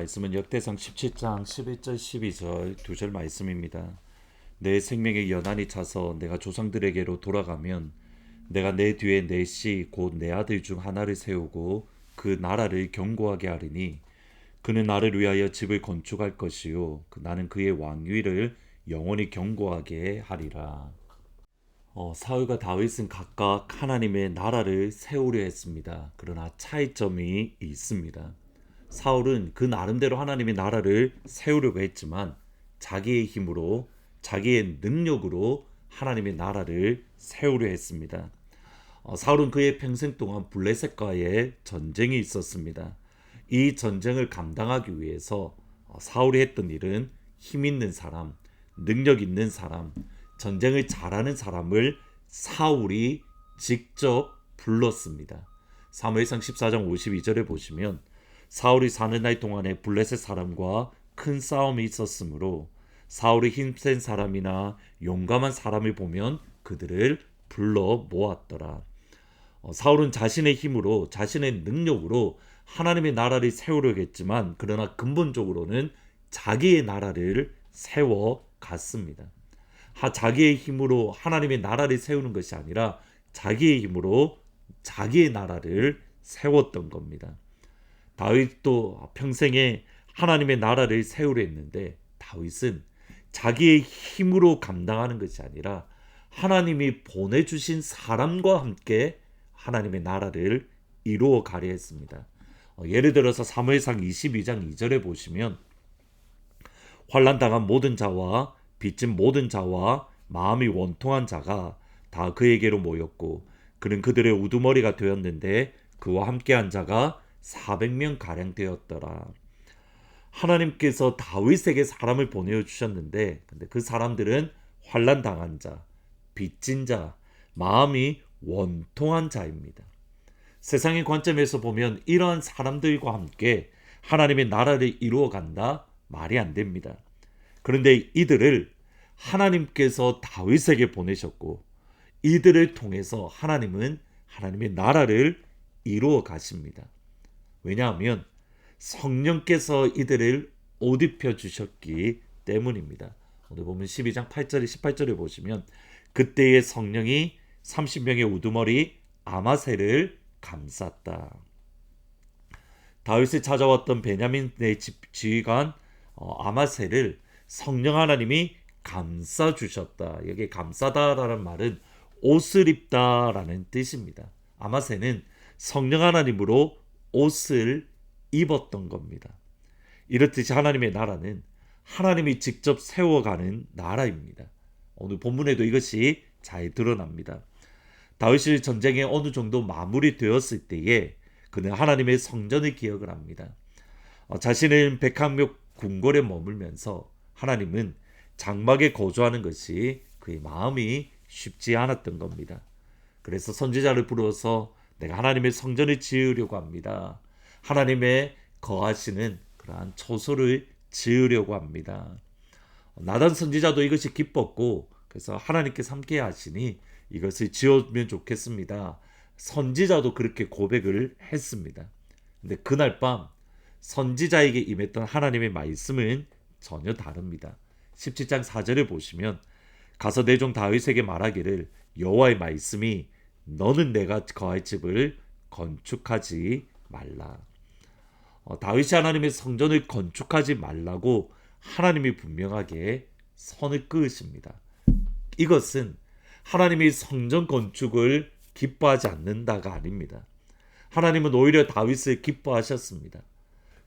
말씀은 역대상 17장 11절 12절 두 절 말씀입니다. 내 생명의 연한이 차서 내가 조상들에게로 돌아가면 내가 내 뒤에 내 씨 곧 내 아들 중 하나를 세우고 그 나라를 견고하게 하리니 그는 나를 위하여 집을 건축할 것이요 나는 그의 왕위를 영원히 견고하게 하리라. 사울과 다윗은 각각 하나님의 나라를 세우려 했습니다. 그러나 차이점이 있습니다. 사울은 그 나름대로 하나님의 나라를 세우려고 했지만 자기의 힘으로 자기의 능력으로 하나님의 나라를 세우려 했습니다. 사울은 그의 평생 동안 블레셋과의 전쟁이 있었습니다. 이 전쟁을 감당하기 위해서 사울이 했던 일은 힘 있는 사람, 능력 있는 사람, 전쟁을 잘하는 사람을 사울이 직접 불렀습니다. 사무엘상 14장 52절에 보시면 사울이 사는 날 동안에 블레셋 사람과 큰 싸움이 있었으므로 사울이 힘센 사람이나 용감한 사람을 보면 그들을 불러 모았더라. 사울은 자신의 힘으로 자신의 능력으로 하나님의 나라를 세우려고 했지만 그러나 근본적으로는 자기의 나라를 세워갔습니다. 자기의 힘으로 하나님의 나라를 세우는 것이 아니라 자기의 힘으로 자기의 나라를 세웠던 겁니다. 다윗도 평생에 하나님의 나라를 세우려 했는데 다윗은 자기의 힘으로 감당하는 것이 아니라 하나님이 보내주신 사람과 함께 하나님의 나라를 이루어 가려 했습니다. 예를 들어서 사무엘상 22장 2절에 보시면 환난당한 모든 자와 빚진 모든 자와 마음이 원통한 자가 다 그에게로 모였고 그는 그들의 우두머리가 되었는데 그와 함께한 자가 400명 가량 되었더라. 하나님께서 다윗에게 사람을 보내주셨는데 근데 그 사람들은 환난당한 자, 빚진 자, 마음이 원통한 자입니다. 세상의 관점에서 보면 이러한 사람들과 함께 하나님의 나라를 이루어간다 말이 안 됩니다. 그런데 이들을 하나님께서 다윗에게 보내셨고 이들을 통해서 하나님은 하나님의 나라를 이루어 가십니다. 왜냐하면 성령께서 이들을 옷 입혀 주셨기 때문입니다. 오늘 보면 12장 8절에 18절에 보시면 그때의 성령이 30명의 우두머리 아마새를 감쌌다. 다윗이 찾아왔던 베냐민의 지휘관 아마새를 성령 하나님이 감싸 주셨다. 여기 감싸다라는 말은 옷을 입다라는 뜻입니다. 아마새는 성령 하나님으로 옷을 입었던 겁니다. 이렇듯이 하나님의 나라는 하나님이 직접 세워가는 나라입니다. 오늘 본문에도 이것이 잘 드러납니다. 다윗이 전쟁에 어느 정도 마무리되었을 때에 그는 하나님의 성전을 기억을 합니다. 자신은 백합목 궁궐에 머물면서 하나님은 장막에 거주하는 것이 그의 마음이 쉽지 않았던 겁니다. 그래서 선지자를 불러서 내가 하나님의 성전을 지으려고 합니다. 하나님의 거하시는 그러한 처소를 지으려고 합니다. 나단 선지자도 이것이 기뻤고 그래서 하나님께서 함께 하시니 이것을 지으면 좋겠습니다. 선지자도 그렇게 고백을 했습니다. 근데 그날 밤 선지자에게 임했던 하나님의 말씀은 전혀 다릅니다. 17장 4절을 보시면 가서 내 종 다윗에게 말하기를 여호와의 말씀이 너는 내가 거할 집을 건축하지 말라. 다윗이 하나님의 성전을 건축하지 말라고 하나님이 분명하게 선을 그으십니다. 이것은 하나님이 성전 건축을 기뻐하지 않는다가 아닙니다. 하나님은 오히려 다윗을 기뻐하셨습니다.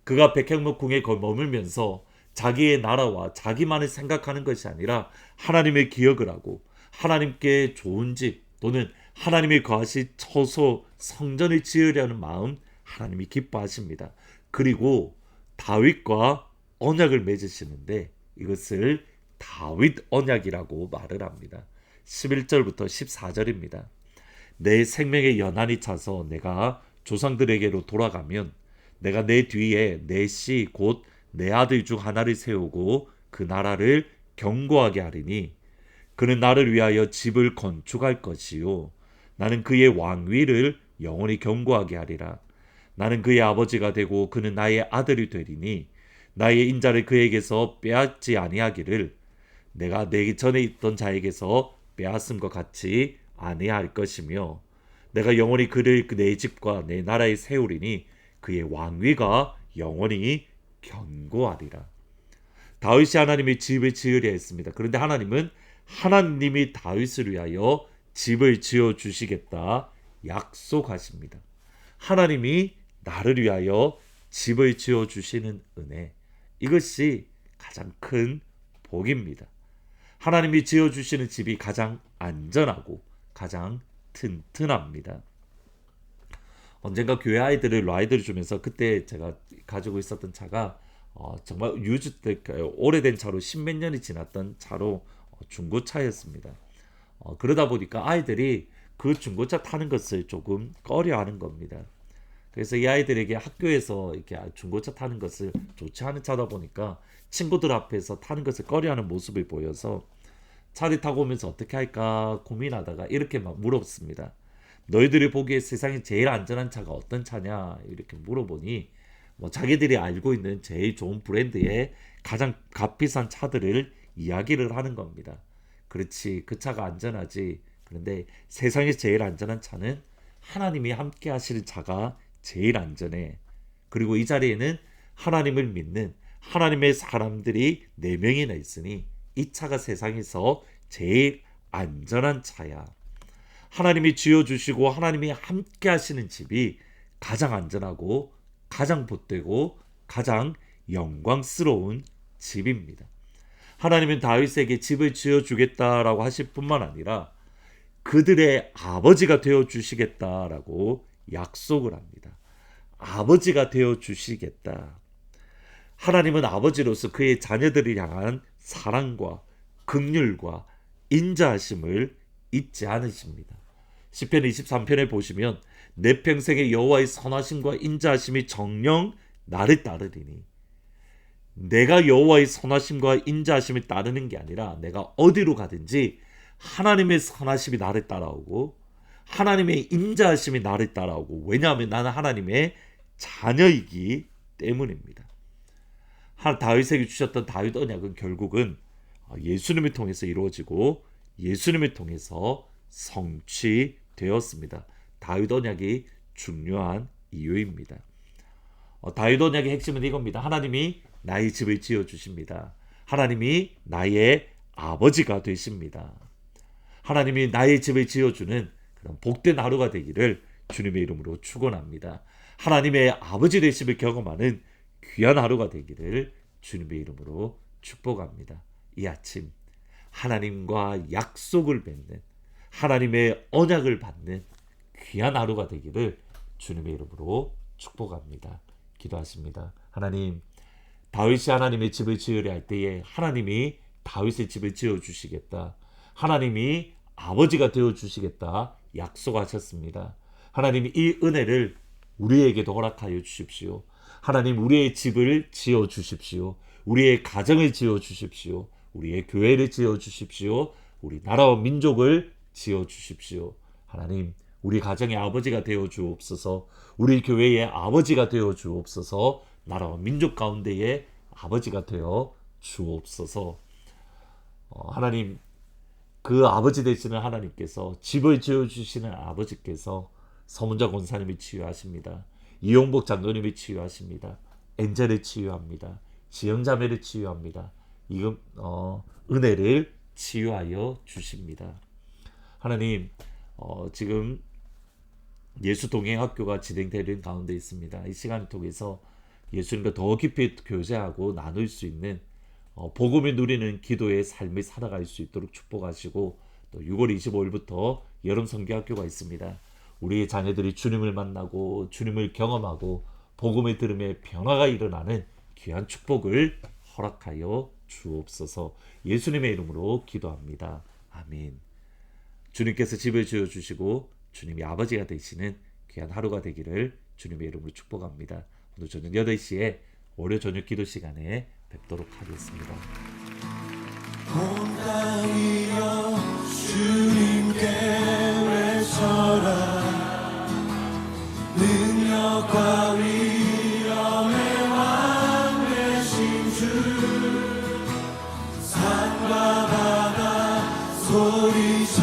그가 백향목 궁에 머물면서 자기의 나라와 자기만을 생각하는 것이 아니라 하나님의 기억을 하고 하나님께 좋은 집 또는 하나님의 거하실 처소 성전을 지으려는 마음 하나님이 기뻐하십니다. 그리고 다윗과 언약을 맺으시는데 이것을 다윗 언약이라고 말을 합니다. 11절부터 14절입니다. 내 생명의 연한이 차서 내가 조상들에게로 돌아가면 내가 내 뒤에 내 씨 곧 내 아들 중 하나를 세우고 그 나라를 견고하게 하리니 그는 나를 위하여 집을 건축할 것이요 나는 그의 왕위를 영원히 견고하게 하리라. 나는 그의 아버지가 되고 그는 나의 아들이 되리니 나의 인자를 그에게서 빼앗지 아니하기를 내가 내 전에 있던 자에게서 빼앗음과 같이 아니할 것이며 내가 영원히 그를 내 집과 내 나라에 세우리니 그의 왕위가 영원히 견고하리라. 다윗이 하나님의 집을 지으려 했습니다. 그런데 하나님은 하나님이 다윗을 위하여 집을 지어 주시겠다 약속하십니다. 하나님이 나를 위하여 집을 지어 주시는 은혜, 이것이 가장 큰 복입니다. 하나님이 지어 주시는 집이 가장 안전하고 가장 튼튼합니다. 언젠가 교회 아이들을 라이드를 주면서 그때 제가 가지고 있었던 차가 정말 유주택 오래된 차로 십몇 년이 지났던 차로 중고차였습니다. 그러다 보니까 아이들이 그 중고차 타는 것을 조금 꺼려하는 겁니다. 그래서 이 아이들에게 학교에서 이렇게 중고차 타는 것을 좋지 않은 차다 보니까 친구들 앞에서 타는 것을 꺼려하는 모습을 보여서 차를 타고 오면서 어떻게 할까 고민하다가 이렇게 막 물었습니다. 너희들이 보기에 세상에 제일 안전한 차가 어떤 차냐 이렇게 물어보니 자기들이 알고 있는 제일 좋은 브랜드의 가장 값비싼 차들을 이야기를 하는 겁니다. 그렇지, 그 차가 안전하지. 그런데 세상에 제일 안전한 차는 하나님이 함께 하시는 차가 제일 안전해. 그리고 이 자리에는 하나님을 믿는 하나님의 사람들이 4명이나 있으니 이 차가 세상에서 제일 안전한 차야. 하나님이 지어주시고 하나님이 함께 하시는 집이 가장 안전하고 가장 복되고 가장 영광스러운 집입니다. 하나님은 다윗에게 집을 지어주겠다라고 하실 뿐만 아니라 그들의 아버지가 되어주시겠다라고 약속을 합니다. 아버지가 되어주시겠다. 하나님은 아버지로서 그의 자녀들을 향한 사랑과 긍휼과 인자하심을 잊지 않으십니다. 시편 23편에 보시면 내 평생에 여호와의 선하심과 인자하심이 정녕 나를 따르리니, 내가 여호와의 선하심과 인자하심을 따르는 게 아니라 내가 어디로 가든지 하나님의 선하심이 나를 따라오고 하나님의 인자하심이 나를 따라오고, 왜냐하면 나는 하나님의 자녀이기 때문입니다. 다윗에게 주셨던 다윗 언약은 결국은 예수님을 통해서 이루어지고 예수님을 통해서 성취되었습니다. 다윗 언약이 중요한 이유입니다. 다윗 언약의 핵심은 이겁니다. 하나님이 나의 집을 지어주십니다. 하나님이 나의 아버지가 되십니다. 하나님이 나의 집을 지어주는 그런 복된 하루가 되기를 주님의 이름으로 축원합니다. 하나님의 아버지 되심을 경험하는 귀한 하루가 되기를 주님의 이름으로 축복합니다. 이 아침 하나님과 약속을 맺는, 하나님의 언약을 받는 귀한 하루가 되기를 주님의 이름으로 축복합니다. 기도하십니다. 하나님, 다윗이 하나님의 집을 지으려 할 때에 하나님이 다윗의 집을 지어주시겠다, 하나님이 아버지가 되어주시겠다 약속하셨습니다. 하나님, 이 은혜를 우리에게도 허락하여 주십시오. 하나님, 우리의 집을 지어주십시오. 우리의 가정을 지어주십시오. 우리의 교회를 지어주십시오. 우리 나라와 민족을 지어주십시오. 하나님, 우리 가정의 아버지가 되어 주옵소서. 우리 교회의 아버지가 되어 주옵소서. 나라와 민족 가운데의 아버지가 되어 주옵소서. 하나님, 그 아버지 되시는 하나님께서, 집을 지어주시는 아버지께서 서문자 권사님이 치유하십니다. 이용복 장로님이 치유하십니다. 엔젤을 치유합니다. 지영자매를 치유합니다. 이 은혜를 치유하여 주십니다. 하나님, 지금 예수 동행학교가 진행되는 가운데 있습니다. 이 시간을 통해서 예수님과 더 깊이 교제하고 나눌 수 있는 복음을 누리는 기도의 삶을 살아갈 수 있도록 축복하시고, 또 6월 25일부터 여름 선교학교가 있습니다. 우리의 자녀들이 주님을 만나고 주님을 경험하고 복음을 들음에 변화가 일어나는 귀한 축복을 허락하여 주옵소서. 예수님의 이름으로 기도합니다. 아멘. 주님께서 집을 지어주시고 주님이 아버지가 되시는 귀한 하루가 되기를 주님의 이름으로 축복합니다. 오늘 저녁 8시에 월요 저녁 기도 시간에 뵙도록 하겠습니다. 온 땅이여 주님께 외쳐라. 능력과 위엄의 왕 되시 소리쳐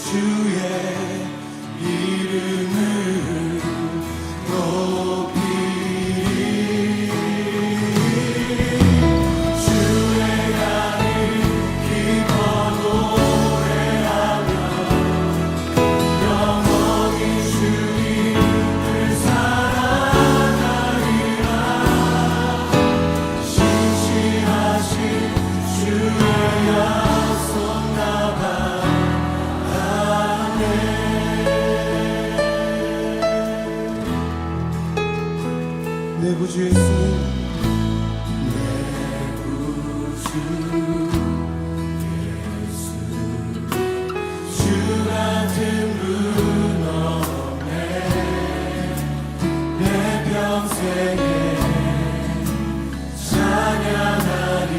주의 이름을 높이리 주의 향을 기뻐 노래하며 영원히 주님을 사랑하리라 신실하신 주의 약속 나바하네 내 구주 예수님 내 구주 예수 주 같은 분 없네 내 평생에 찬양하리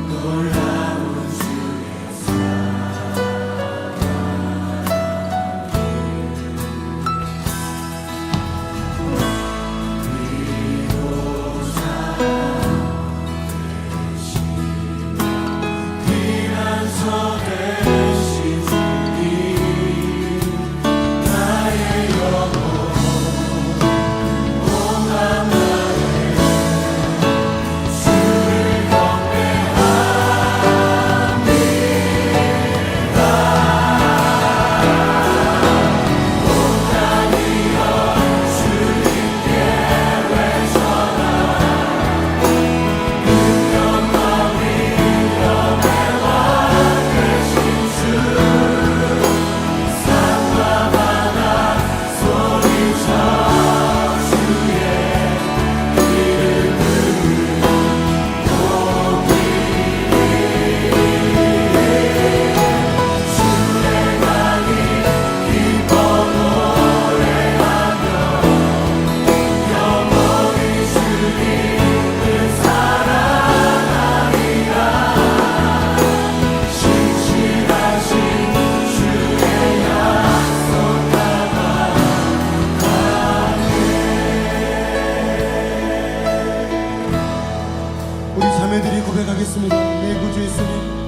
놀라운 주의 피난처 되신 주님 나의 영혼 온갖 날에 주를 우리 자매들이 고백하겠습니다. 내 구주 예수님